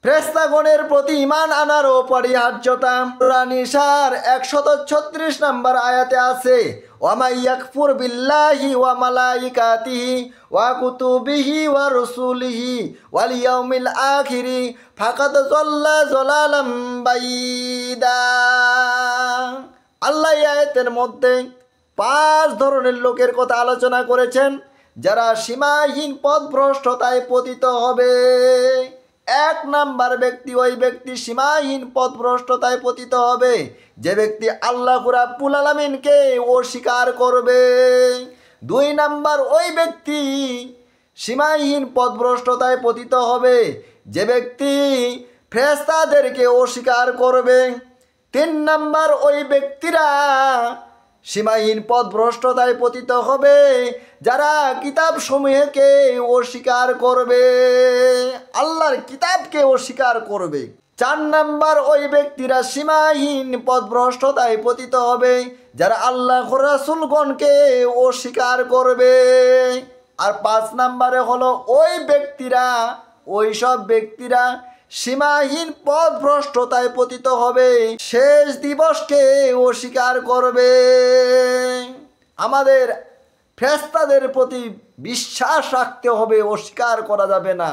ফেরেশতাগণের প্রতি ঈমান আনার অপরিহার্যতা সূরা নিসার 136 নম্বর আয়াতে আছে, ওয়া ইয়াকফুর বিল্লাহি ওয়া মালাইকাতিহি ওয়া কুতুবিহি ওয়া রুসুলিহি ওয়াল ইয়াউমিল আখিরি ফাকাদ যাল্লা যালালাম বাইদা। আল্লাহ এই আয়াতের মধ্যে 5 ধরনের লোকের কথা আলোচনা করেছেন যারা সীমাহীন পথভ্রষ্টতায় পতিত হবে। 1 নাম্বার ব্যক্তি, ওই ব্যক্তি সীমাহীন পথভ্রষ্টতায় পতিত হবে যে ব্যক্তি আল্লাহ রাব্বুল আলামিনকে অস্বীকার করবে। 2 নাম্বার, ওই ব্যক্তি সীমাহীন পথভ্রষ্টতায় পতিত হবে যে ব্যক্তি ফেরেশতাদেরকে অস্বীকার করবে। 3 নাম্বার, ওই ব্যক্তিরা সীমাহীন পথভ্রষ্টতায় পতিত হবে যারা কিতাব সমূহকে অস্বীকার করবে, আল্লাহর কিতাবকে অস্বীকার করবে। 4 নাম্বার, ওই ব্যক্তিরা সীমাহীন পথভ্রষ্টতায় পতিত হবে যারা আল্লাহর রাসূলগণকে অস্বীকার করবে। আর 5 নাম্বারে হলো ওই ব্যক্তিরা, ওই সব ব্যক্তিরা সীমাহীন পথভ্রষ্টতায় পতিত হবে, শেষ দিবসকে অস্বীকার করবে। আমাদের ফেরেশতাদের প্রতি বিশ্বাস রাখতে হবে, অস্বীকার করা যাবে না।